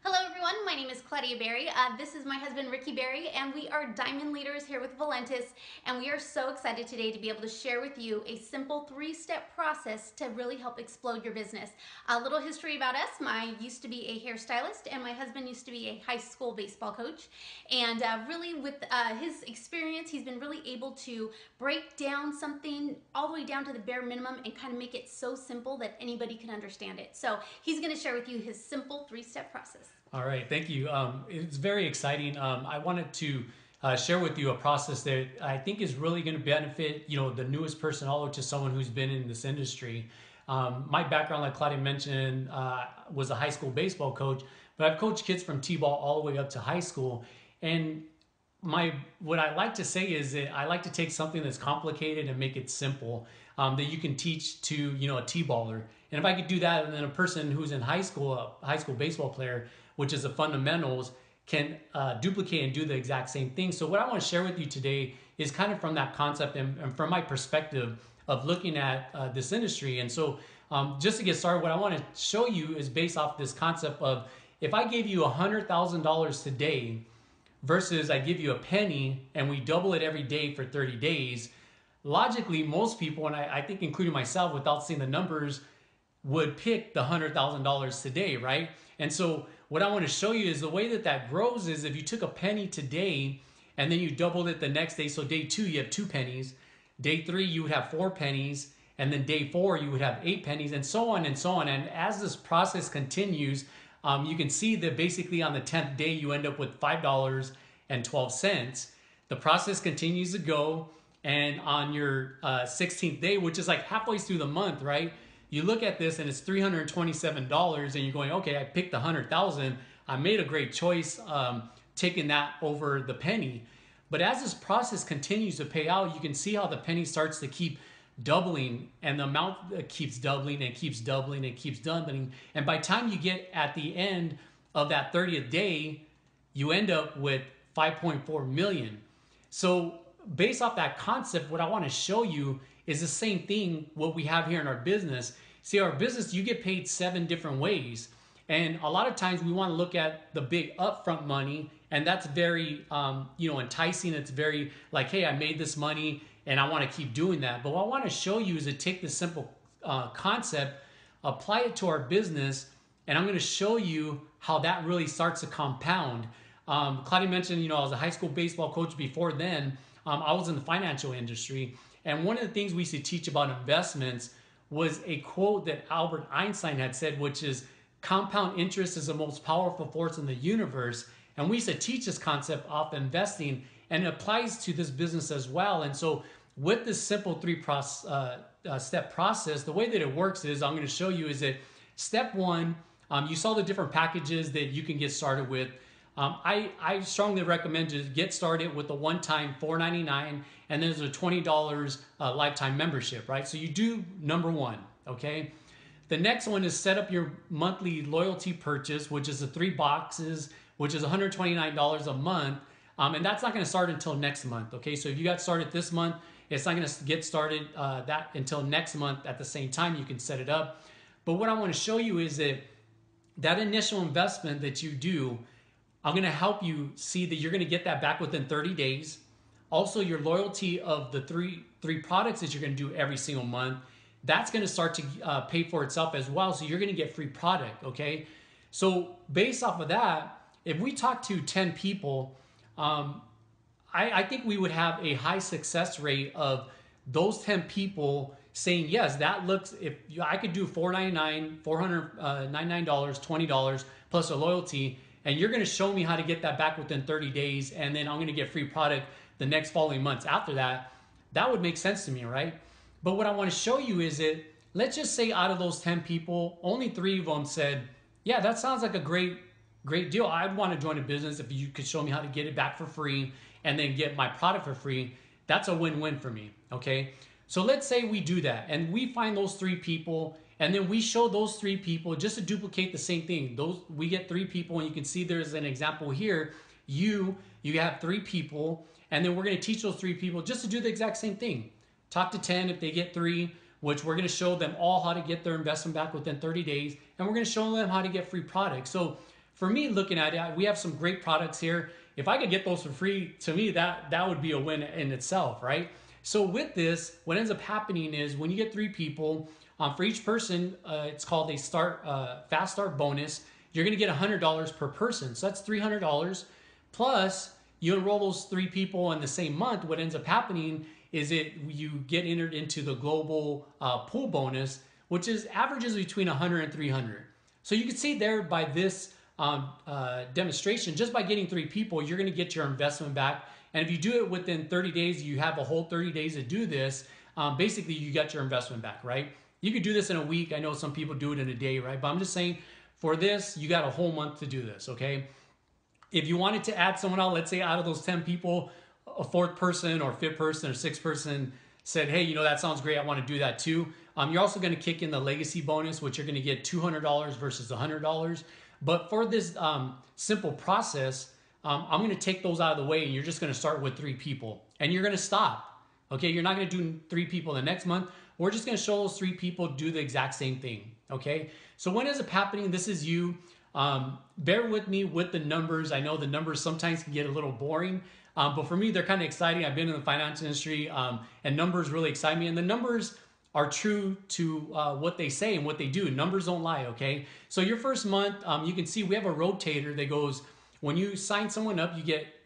Hello everyone, my name is Claudia Berry. This is my husband Ricky Berry, and we are diamond leaders here with Valentus, and we are so excited today to be able to share with you a simple three-step process to really help explode your business. A little history about us: I used to be a hairstylist, and my husband used to be a high school baseball coach, and really with his experience, he's been really able to break down something all the way down to the bare minimum and kind of make it so simple that anybody can understand it. So he's going to share with you his simple three-step process. All right, thank you. It's very exciting. I wanted to share with you a process that I think is really going to benefit, the newest person, all the way to someone who's been in this industry. My background, like Claudia mentioned, was a high school baseball coach, but I've coached kids from T-ball all the way up to high school. And what I like to say is that I like to take something that's complicated and make it simple, that you can teach to a T-baller. And if I could do that, and then a person who's in high school, a high school baseball player, which is the fundamentals, can duplicate and do the exact same thing. So what I want to share with you today is kind of from that concept and from my perspective of looking at this industry. And so just to get started, what I want to show you is based off this concept of, if I gave you $100,000 today versus I give you a penny and we double it every day for 30 days, logically, most people, and I think including myself without seeing the numbers, would pick the $100,000 today, right? And so what I want to show you is the way that that grows is if you took a penny today and then you doubled it the next day. So day 2, you have 2 pennies. Day 3, you would have 4 pennies. And then day 4, you would have 8 pennies, and so on and so on. And as this process continues, you can see that basically on the 10th day, you end up with $5.12. The process continues to go. And on your 16th day, which is like halfway through the month, right? You look at this and it's $327, and you're going, okay, I picked the 100,000. I made a great choice taking that over the penny. But as this process continues to pay out, you can see how the penny starts to keep doubling, and the amount keeps doubling and keeps doubling and keeps doubling. And by the time you get at the end of that 30th day, you end up with 5.4 million. So based off that concept, what I want to show you is the same thing what we have here in our business. See, our business, you get paid 7 different ways. And a lot of times we want to look at the big upfront money, and that's very enticing. It's very like, hey, I made this money and I want to keep doing that. But what I want to show you is to take this simple concept, apply it to our business, and I'm going to show you how that really starts to compound. Claudia mentioned, I was a high school baseball coach before then. I was in the financial industry. And one of the things we used to teach about investments was a quote that Albert Einstein had said, which is, compound interest is the most powerful force in the universe. And we used to teach this concept off investing, and it applies to this business as well. And so with this simple 3-step process, the way that it works is, I'm going to show you is that step 1, you saw the different packages that you can get started with. I strongly recommend to get started with the one-time $4.99, and then there's a $20 lifetime membership, right? So you do number 1, okay? The next one is set up your monthly loyalty purchase, which is the 3 boxes, which is $129 a month. And that's not going to start until next month, okay? So if you got started this month, it's not going to get started that until next month at the same time. You can set it up. But what I want to show you is that that initial investment that you do, I'm going to help you see that you're going to get that back within 30 days. Also, your loyalty of the three products that you're going to do every single month, that's going to start to pay for itself as well. So you're going to get free product, okay? So based off of that, if we talk to 10 people, I think we would have a high success rate of those 10 people saying, yes, that looks, if I could do $4.99, $499, $20 plus a loyalty, and you're going to show me how to get that back within 30 days, and then I'm going to get free product the next following months after that, that would make sense to me, right? But what I want to show you is that, let's just say out of those 10 people, only 3 of them said, yeah, that sounds like a great deal. I'd want to join a business if you could show me how to get it back for free and then get my product for free. That's a win-win for me, okay? So let's say we do that, and we find those 3 people, and then we show those 3 people just to duplicate the same thing. We get 3 people, and you can see there's an example here. You have 3 people, and then we're going to teach those 3 people just to do the exact same thing. Talk to 10 if they get 3, which we're going to show them all how to get their investment back within 30 days, and we're going to show them how to get free products. So for me, looking at it, we have some great products here. If I could get those for free, to me, that would be a win in itself, right? So with this, what ends up happening is when you get 3 people, for each person, it's called a fast start bonus. You're going to get $100 per person. So that's $300. Plus, you enroll those 3 people in the same month. What ends up happening is you get entered into the global pool bonus, which is averages between 100 and 300. So you can see there by this demonstration, just by getting 3 people, you're going to get your investment back. And if you do it within 30 days, you have a whole 30 days to do this. Basically, you get your investment back, right? You could do this in a week. I know some people do it in a day, right? But I'm just saying for this, you got a whole month to do this, okay? If you wanted to add someone out, let's say out of those 10 people, a 4th person or 5th person or 6th person said, hey, that sounds great. I want to do that too. You're also going to kick in the legacy bonus, which you're going to get $200 versus $100. But for this simple process, I'm going to take those out of the way, and you're just going to start with 3 people, and you're going to stop. Okay, you're not going to do 3 people the next month. We're just going to show those 3 people do the exact same thing. Okay, so when is it happening? This is you. Bear with me with the numbers. I know the numbers sometimes can get a little boring, but for me, they're kind of exciting. I've been in the finance industry, and numbers really excite me. And the numbers are true to what they say and what they do. Numbers don't lie, okay? So your first month, you can see we have a rotator that goes, when you sign someone up,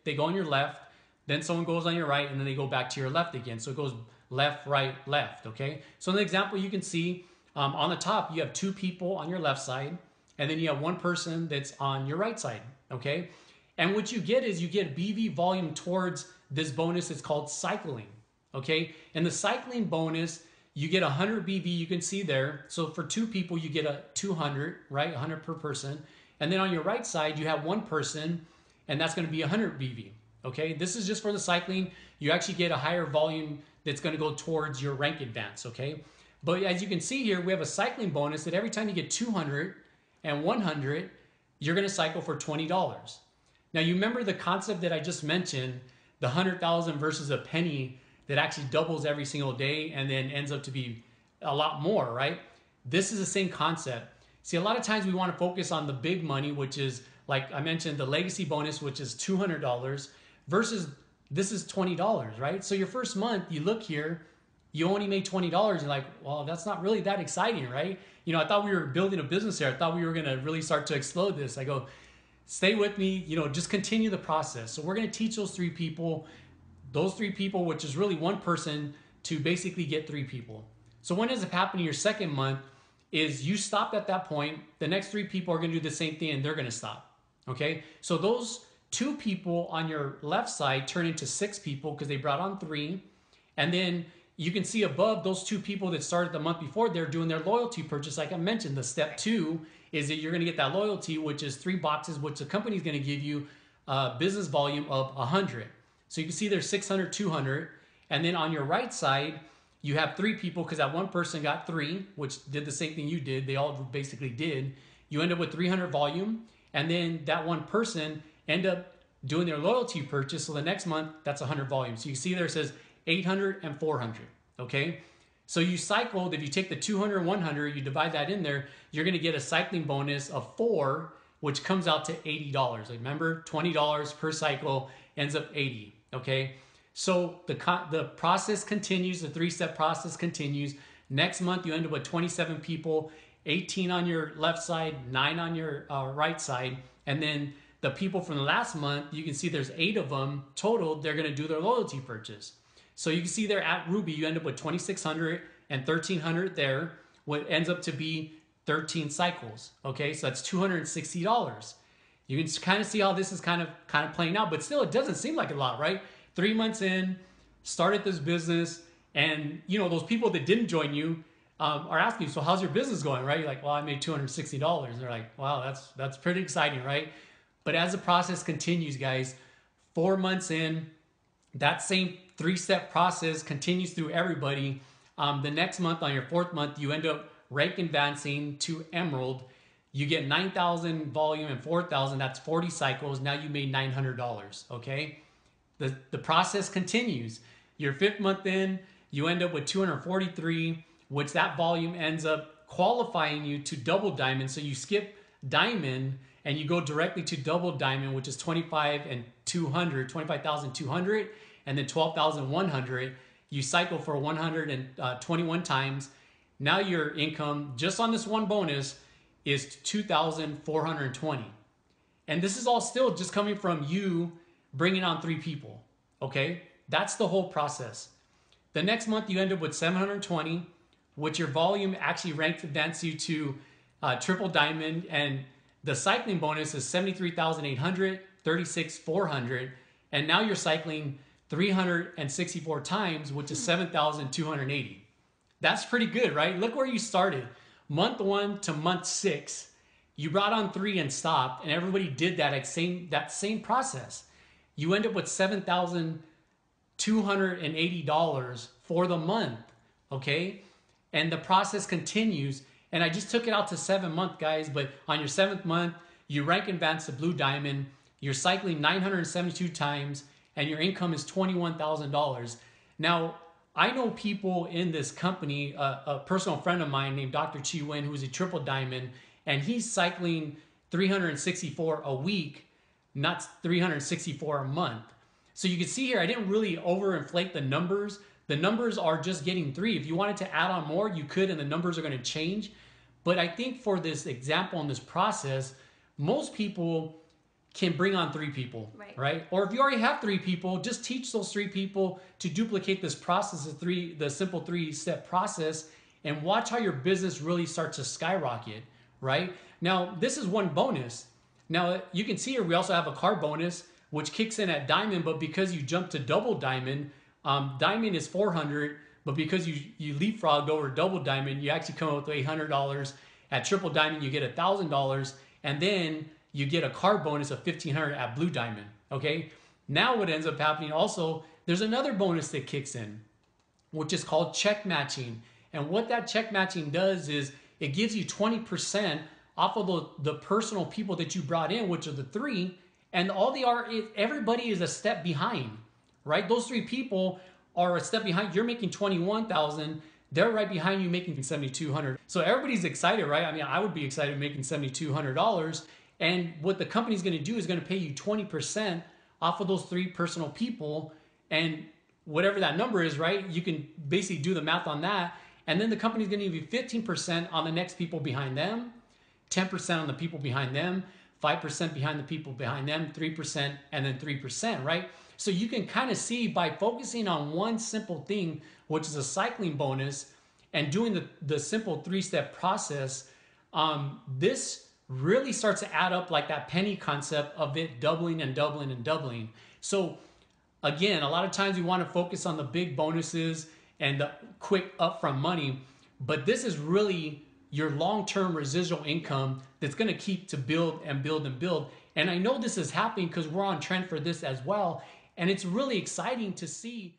they go on your left, then someone goes on your right, and then they go back to your left again. So it goes left, right, left, okay? So in the example, you can see on the top, you have 2 people on your left side, and then you have 1 person that's on your right side, okay? And what you get is you get BV volume towards this bonus. It's called cycling, okay? And the cycling bonus, you get 100 BV, you can see there. So for 2 people, you get a 200, right? 100 per person. And then on your right side, you have 1 person, and that's going to be 100 BV, okay? This is just for the cycling. You actually get a higher volume that's going to go towards your rank advance, okay? But as you can see here, we have a cycling bonus that every time you get 200 and 100, you're going to cycle for $20. Now, you remember the concept that I just mentioned, the 100,000 versus a penny that actually doubles every single day and then ends up to be a lot more, right? This is the same concept. See, a lot of times we want to focus on the big money, which is, like I mentioned, the legacy bonus, which is $200 versus this is $20, right? So your first month, you look here, you only made $20. You're like, well, that's not really that exciting, right? I thought we were building a business here. I thought we were going to really start to explode this. I go, stay with me, just continue the process. So we're going to teach those 3 people, which is really 1 person, to basically get 3 people. So what ends up happening your second month is you stopped at that point. The next 3 people are going to do the same thing, and they're going to stop. Okay? So those 2 people on your left side turn into 6 people because they brought on 3. And then you can see above those 2 people that started the month before, they're doing their loyalty purchase. Like I mentioned, the step 2 is that you're going to get that loyalty, which is 3 boxes, which the company is going to give you business volume of 100. So you can see there's 600, 200. And then on your right side, you have 3 people because that 1 person got 3, which did the same thing you did. They all basically did. You end up with 300 volume. And then that 1 person end up doing their loyalty purchase. So the next month, that's 100 volume. So you see there it says 800 and 400. Okay? So you cycled, if you take the 200 and 100, you divide that in there, you're going to get a cycling bonus of 4, which comes out to $80. Remember, $20 per cycle ends up 80. Okay? So the process continues, the 3-step process continues. Next month, you end up with 27 people, 18 on your left side, 9 on your right side. And then the people from the last month, you can see there's 8 of them total. They're going to do their loyalty purchase. So you can see there at Ruby, you end up with 2,600 and 1,300 there, what ends up to be 13 cycles. Okay, so that's $260. You can kind of see how this is kind of playing out, but still, it doesn't seem like a lot, right? 3 months in, started this business, and those people that didn't join you are asking you, so how's your business going, right? You're like, well, I made $260. And they're like, wow, that's pretty exciting, right? But as the process continues, guys, 4 months in, that same 3-step process continues through everybody. The next month, on your 4th month, you end up rank advancing to Emerald. You get 9,000 volume and 4,000. That's 40 cycles. Now you made $900. Okay, the process continues. Your 5th month in, you end up with 243, which that volume ends up qualifying you to double diamond. So you skip diamond and you go directly to double diamond, which is 25,200, and then 12,100. You cycle for 121 times. Now your income just on this one bonus is 2,420. And this is all still just coming from you bringing on 3 people. Okay, that's the whole process. The next month you end up with 720, which your volume actually ranked advanced you to triple diamond, and the cycling bonus is 73,800, 36,400, and now you're cycling 364 times, which is 7,280. That's pretty good, right? Look where you started. Month 1 to month 6, you brought on 3 and stopped, and everybody did that same process. You end up with $7,280 for the month, okay? And the process continues. And I just took it out to 7 months, guys, but on your 7th month, you rank advanced to blue diamond, you're cycling 972 times, and your income is $21,000. Now, I know people in this company, a personal friend of mine named Dr. Chi Wen, who's a triple diamond, and he's cycling 364 a week, not 364 a month. So you can see here, I didn't really overinflate the numbers. The numbers are just getting 3. If you wanted to add on more, you could, and the numbers are going to change. But I think for this example in this process, most people can bring on 3 people, right? Or if you already have 3 people, just teach those 3 people to duplicate this process of the simple 3-step process, and watch how your business really starts to skyrocket, right? Now, this is one bonus. Now, you can see here, we also have a car bonus, which kicks in at diamond, but because you jump to double diamond, diamond is 400, but because you leapfrogged over double diamond, you actually come up with $800. At triple diamond, you get $1,000, and then you get a car bonus of $1,500 at blue diamond. Okay. Now what ends up happening also, there's another bonus that kicks in, which is called check matching. And what that check matching does is it gives you 20% off of the personal people that you brought in, which are the 3, and everybody is a step behind. Right? Those 3 people are a step behind. You're making 21,000. They're right behind you making 7,200. So everybody's excited, right? I mean, I would be excited making $7,200. And what the company's going to do is going to pay you 20% off of those 3 personal people. And whatever that number is, right? You can basically do the math on that. And then the company's going to give you 15% on the next people behind them, 10% on the people behind them, 5% behind the people behind them, 3%, and then 3%, right? So you can kind of see by focusing on one simple thing, which is a cycling bonus, and doing the simple 3-step process, this really starts to add up like that penny concept of it doubling and doubling and doubling. So again, a lot of times we want to focus on the big bonuses and the quick upfront money, but this is really your long-term residual income that's going to keep to build and build and build. And I know this is happening because we're on trend for this as well. And it's really exciting to see